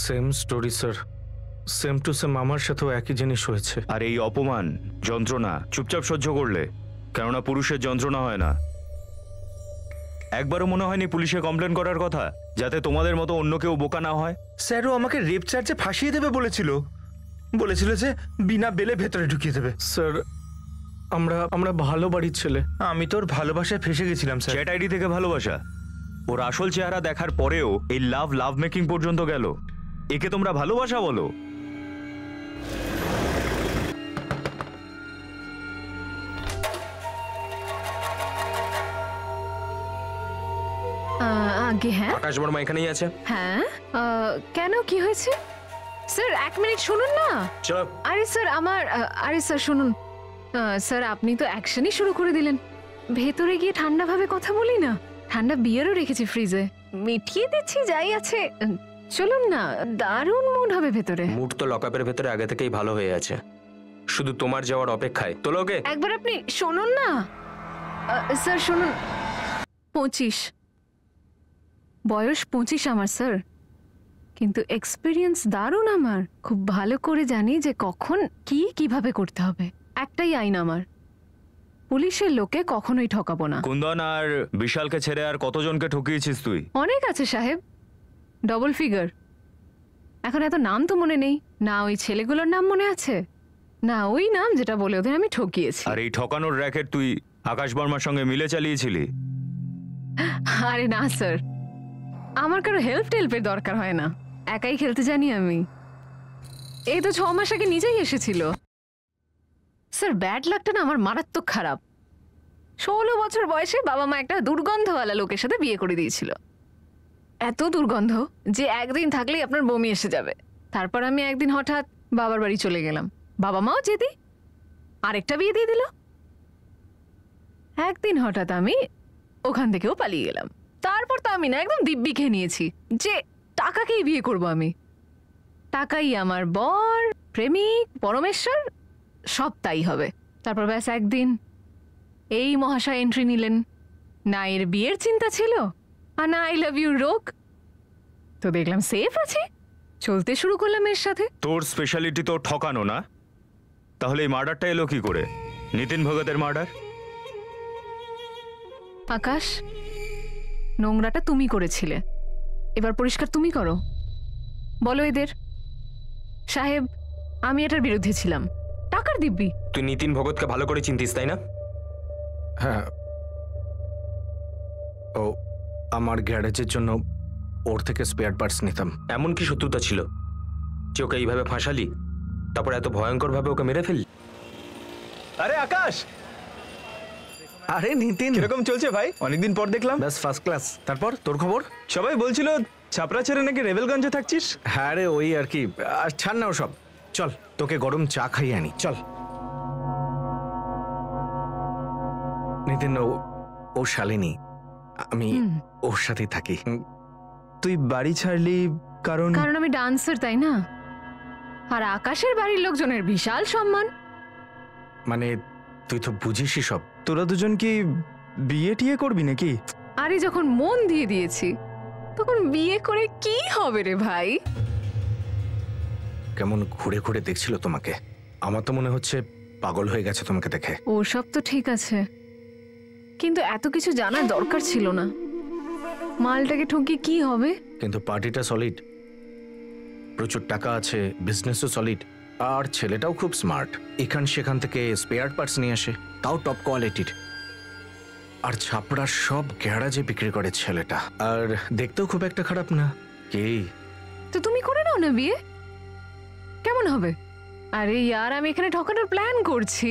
Same story sir, same to same আমার সাথেও একই জিনিস হয়েছে। আর এই অপমান যন্ত্রণা চুপচাপ সহ্য করলে, কেননা পুরুষের যন্ত্রণা হয় না। একবারও মনে হয়নি পুলিশে কমপ্লেন করার কথা, যাতে তোমাদের মতো অন্য কেউ বোকা না হয়? স্যারও আমাকে রেপ চার্জে ফাঁসিয়ে দেবে বলেছিল, বলেছিল যে বিনা বেলে ভেতরে ঢুকিয়ে দেবে। স্যার আমরা ভালো বাড়ির ছেলে। আমি তোর ভালোবাসায় ফেসে গেছিলাম স্যার। চ্যাট আইডি থেকে ভালোবাসা? ওর আসল চেহারা দেখার পরেও এই লাভ মেকিং পর্যন্ত গেল, একে তোমরা ভালোবাসা বলো? আগে হ্যাঁ, আকাশ বর্মা এখানেই আছে। হ্যাঁ কেন, কি হয়েছে? স্যার 1 মিনিট শুনুন না। চলো। আরে স্যার শুনুন স্যার, আপনি তো অ্যাকশনই শুরু করে দিলেন। ভেতরে গিয়ে ঠান্ডাভাবে কথা বলি না, ঠান্ডা বিয়ারও রেখেছি ফ্রিজে, মিটিয়ে দিচ্ছি যাই আছে। চলুন না, দারুণ মুড হবে ভেতরে। মুড তো লকআপের ভেতরে আগে থেকেই ভালো হয়ে আছে, শুধু তোমার যাওয়ার অপেক্ষায়। তোলো ওকে। একবার আপনি শুনুন না স্যার, শুনুন। 25 বয়স, 25 আমার স্যার, কিন্তু এক্সপিরিয়েন্স দারুণ আমার। খুব ভালো করে জানি যে কখন কি কিভাবে করতে হবে। একটাই আইন আমার, পুলিশের লোকে কখনোই ঠকাবো না। কুন্দন আর বিশালকে ছেড়ে আর কতজনকে ঠকিয়েছিস তুই? অনেক আছে সাহেব, ডবল ফিগার। এখন এত নাম তো মনে নেই, না ওই ছেলেগুলোর নাম মনে আছে, না ওই নাম যেটা বলে ওদের আমি ঠকিয়েছি। আর এই ঠকানোর র্যাকেট তুই আকাশ বর্মার সঙ্গে মিলে চালিয়েছিলি? আরে না স্যার, আমার কারো টেল্পের দরকার হয় না, একাই খেলতে জানি আমি। এই তো 6 মাস আগে নিজেই এসেছিল। স্যার ব্যাড লাকটা না আমার মারাত্মক খারাপ। 16 বছর বয়সে বাবা মা একটা দুর্গন্ধওয়ালা লোকের সাথে বিয়ে করে দিয়েছিল। এত দুর্গন্ধ যে একদিন থাকলেই আপনার বমি এসে যাবে। তারপর আমি একদিন হঠাৎ বাবার বাড়ি চলে গেলাম, বাবা মাও যেদি আরেকটা বিয়ে দিয়ে দিল। একদিন হঠাৎ আমি ওখান থেকেও পালিয়ে গেলাম। তারপর তো আমি না একদম দিব্যি খেয়ে নিয়েছি যে টাকাকেই বিয়ে করব আমি, টাকাই আমার বর, প্রেমিক, পরমেশ্বর, সব তাই হবে। তারপর ব্যাস একদিন এই মহাশয় এন্ট্রি নিলেন, না এর বিয়ের চিন্তা ছিল আর না আই লাভ ইউ রোগ। তো দেখলাম সেফ আছে, চলতে শুরু করলাম এর সাথে। তোর স্পেশালিটি তো ঠকানো না, তাহলে এই মার্ডারটা এলো কি করে? নিতিন ভগতের মার্ডার। আকাশ, নোংরাটা তুমি করেছিলে, এবার পরিষ্কার তুমি করো। বলো এদের। সাহেব আমি এটার বিরুদ্ধে ছিলাম, টাকার দিব্যি। তুই নিতিন ভগতকে ভালো করে চিনতিস তাই না? হ্যাঁ, ও আমার গ্যারেজের জন্য ওর থেকে স্পেয়ার পার্টস নিতাম। এমন কি শত্রুতা ছিল যে ওকে এইভাবে ফাঁসালি, তারপর এত ভয়ঙ্কর ভাবে ওকে মেরে ফেললি? আরে আকাশ! আরে নিতিন, কিরকম চলছে ভাই? অনেকদিন পর দেখলাম। ব্যাস ফার্স্ট ক্লাস। তারপর তোর খবর? সবাই বলছিল ছাপড়া ছেড়ে নাকি রেবেলগঞ্জে থাকছিস। হ্যাঁ রে, ওই আর কি। আর ছাড় না ওসব, চল তোকে গরম চা খাইয়ে আনি, চল। নিতিন, ও শালিনী, আমি ওর সাথেই থাকি। তুই বাড়ি ছাড়লি কারণ? কারণ আমি ডান্সার, তাই না? আর আকাশের বাড়ির লোকজনের বিশাল সম্মান। মানে তুই তো বুঝিসই সব। তোরা দুজন কি বিয়ে টিয়ে করবি নাকি? আরে যখন মন দিয়ে দিয়েছি তখন বিয়ে করে কি হবে রে ভাই? কেমন ঘুরে ঘুরে দেখছিল তোমাকে, আমার তো মনে হচ্ছে পাগল হয়ে গেছে তোমাকে দেখে। ও সব তো ঠিক আছে, কিন্তু এত কিছু জানার দরকার ছিল না। মালটাকে ঠকিয়ে কি হবে? কিন্তু পার্টিটা সলিড, প্রচুর টাকা আছে, বিজনেসও সলিড, আর ছেলেটাও খুব স্মার্ট। এখান সেখান থেকে স্পেয়ার পার্টস নিয়ে আসে, তাও টপ কোয়ালিটির। আর ছাপড়ার সব গ্যারাজে বিক্রি করে ছেলেটা, আর দেখতেও খুব একটা খারাপ না। কি তো তুমি করে নাও না বিয়ে, কেমন হবে? আরে ইয়ার, আমি এখানে ঠকানোর প্ল্যান করছি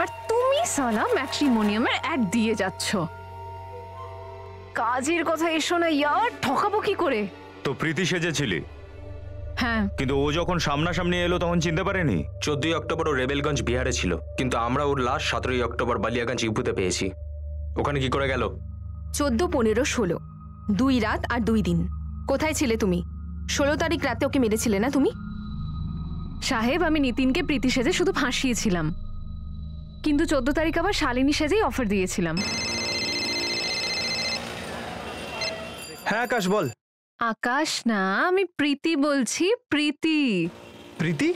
আর তুমি সালা ম্যাট্রিমোনিয়ামের অ্যাড দিয়ে যাচ্ছ। কাজের কথা এসো না ইয়ার, ঠকাবো কি করে? তো প্রীতি সেজেছিলি, হ্যাঁ কিন্তু ও যখন সামনাসামনি এলো তখন চিনতে পারেনি। 14ই অক্টোবর ও রেবেলগঞ্জ বিহারে ছিল, কিন্তু আমরা ওর লাশ 17ই অক্টোবর বালিয়াগঞ্জ ইউপিতে পেয়েছি। ওখানে কি করে গেল? 14, 15, 16 2 রাত আর 2 দিন। কোথায় ছিলে তুমি? 16 তারিখ রাতে ওকে মেরেছিলে না তুমি? সাহেব, আমি নিতিনকে প্রীতি সেজে শুধু ফাঁসিয়েছিলাম, কিন্তু 14 তারিখ আবার শালিনী সেজেই অফার দিয়েছিলাম। হ্যাঁ আকাশ বল। আকাশ না, আমি প্রীতি বলছি। প্রীতি। প্রীতি?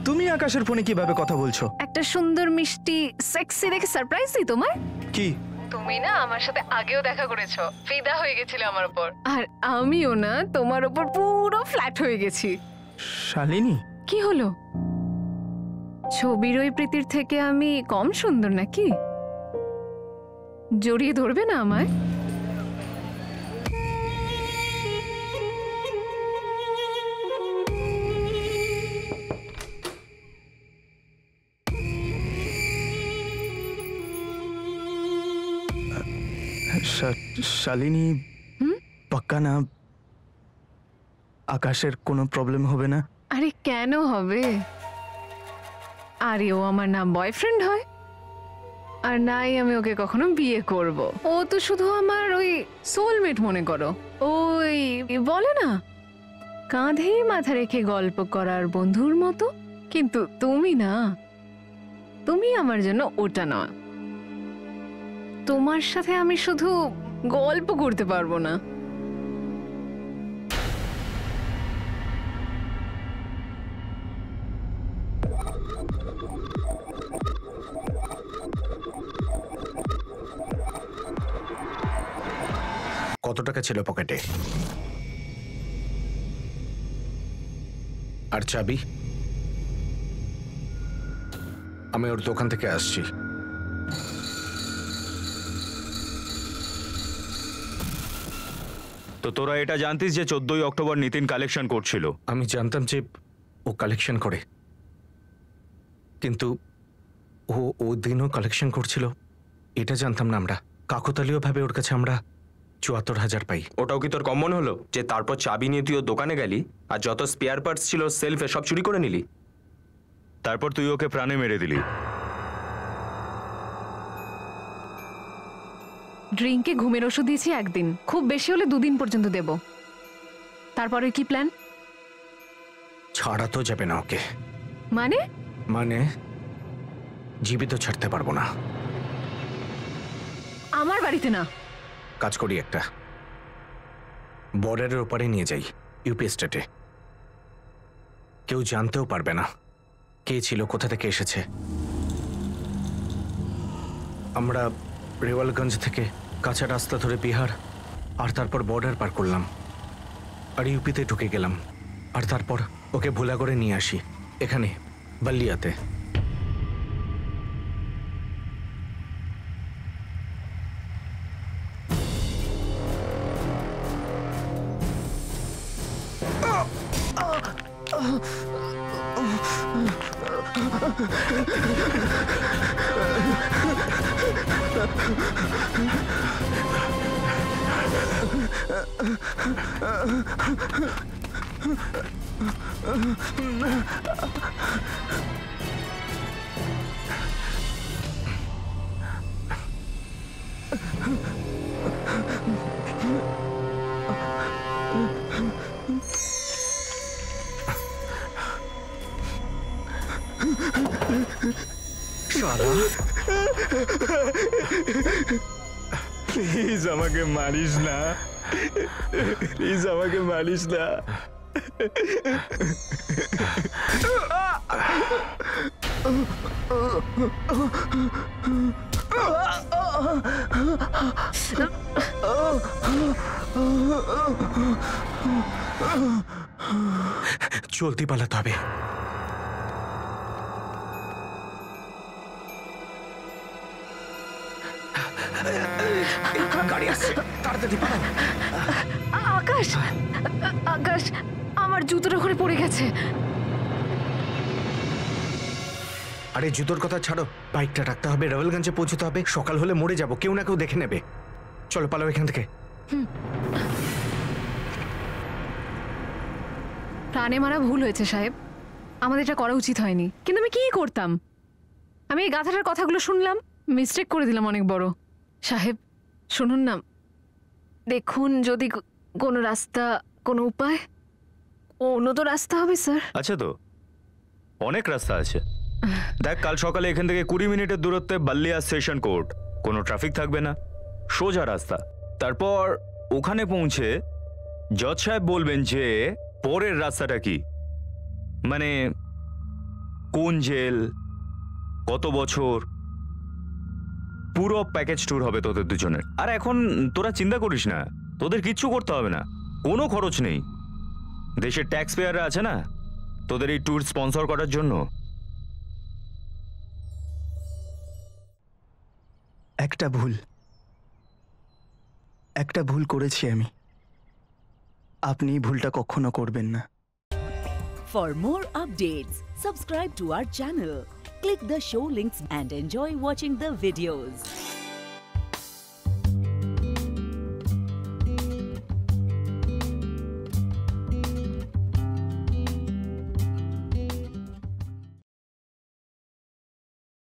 তুমি আকাশের ফোনে কিভাবে কথা বলছো? একটা সুন্দর মিষ্টি সেক্সি দেখে সারপ্রাইজ দিই তোমার। কি? তুমি না আমার সাথে আগেও দেখা করেছো, ফিদা হয়ে গেছিলে আমার উপর, আর আমিও না তোমার উপর পুরো ফ্ল্যাট হয়ে গেছি। শালিনী? কি হলো? ছবির ওই প্রীতির থেকে আমি কম সুন্দর নাকি? জড়িয়ে ধরবে না আমায়? শালিনী পাক্কা না? আকাশের কোনো প্রবলেম হবে না? আরে কেন হবে? আরে ও আমার না বয়ফ্রেন্ড হয়, আর নাই আমি ওকে কখনো বিয়ে করব। ও তো শুধু আমার ওই সোলমেট মনে করো, ওই বলে না কাঁধে মাথা রেখে গল্প করার বন্ধুর মতো। কিন্তু তুমি না, তুমি আমার জন্য ওটা না। তোমার সাথে আমি শুধু গল্প করতে পারবো না। কত টাকা ছিল পকেটে? আর চাবি? আমি ওর দোকান থেকে আসছি। তো তোরা এটা জানতিস যে 14ই অক্টোবর নিতিন কালেকশন করছিল? আমি জানতাম যে ও কালেকশন করে, কিন্তু ও দিনও কালেকশন করছিল এটা জানতাম না আমরা। কাকতালীয় ভাবে ওর কাছে আমরা 74,000 পাই। ওটাও কি তোর কমন হলো যে তারপর চাবি নিয়ে তুই ওর দোকানে গেলি আর যত স্পেয়ার পার্টস ছিল সেলফে সব চুরি করে নিলি? তারপর তুই ওকে প্রাণে মেরে দিলি। ড্রিঙ্কে ঘুমের ওষুধ দিয়েছি একদিন, খুব বেশি হলে 2 দিন পর্যন্ত দেব। তারপরে কি প্ল্যান? ছাড়া তো যাবে না ওকে। মানে জীবিত ছাড়তে পারবো না। আমার বাড়িতে না। কাজ করি, একটা বর্ডারের ওপারে নিয়ে যাই, ইউপি স্টেটে। কেউ জানতেও পারবে না কে ছিল, কোথা থেকে এসেছে। আমরা রেওয়ালগঞ্জ থেকে কাঁচা রাস্তা ধরে বিহার আর তারপর বর্ডার পার করলাম আর ইউপিতে ঢুকে গেলাম। আর তারপর ওকে ভোলা করে নিয়ে আসি এখানে বালিয়াতে। প্লিজ আমাকে মারিস না, প্লিজ আমাকে মারিস না। জলদি পালাতে হবে। গাড়ি আসছে, তাড়াতাড়ি পালাও। আকাশ, আকাশ, আমার জুতোটা ওখানে পড়ে গেছে। আরে জুতোর কথা ছাড়ো, বাইকটা রাখতে হবে, রেওয়ালগঞ্জে পৌঁছতে হবে। সকাল হলে মরে যাব, কেউ না কেউ দেখে নেবে। চলো পালাও এখান থেকে। প্রাণে মারা ভুল হয়েছে সাহেব, আমাদের এটা করা উচিত হয়নি, কিন্তু আমি কি করতাম? আমি এই গাধাটার কথাগুলো শুনলাম, মিস্টেক করে দিলাম অনেক বড়। সাহেব শুনুন না, দেখুন যদি কোনো রাস্তা, কোনো উপায়, অন্য তো রাস্তা হবে স্যার। আচ্ছা, তো অনেক রাস্তা আছে। দেখ, কাল সকালে এখান থেকে 20 মিনিটের দূরত্বে বাল্লিয়া সেশন কোর্ট, কোনো ট্রাফিক থাকবে না, সোজা রাস্তা। তারপর ওখানে পৌঁছে জজ সাহেব বলবেন যে পরের রাস্তাটা কি, মানে কোন জেল, কত বছর, পুরো প্যাকেজ ট্যুর হবে তোদের দুজনের। আর এখন তোরা চিন্তা করিস না, তোদের কিচ্ছু করতে হবে না, কোনো খরচ নেই। দেশের ট্যাক্স পেয়াররা আছে না তোদের এই ট্যুর স্পন্সর করার জন্য। একটা ভুল করেছি আমি, আপনি ভুলটা কখনো করবেন না। For more updates, subscribe to our channel, click the show links and enjoy watching the videos.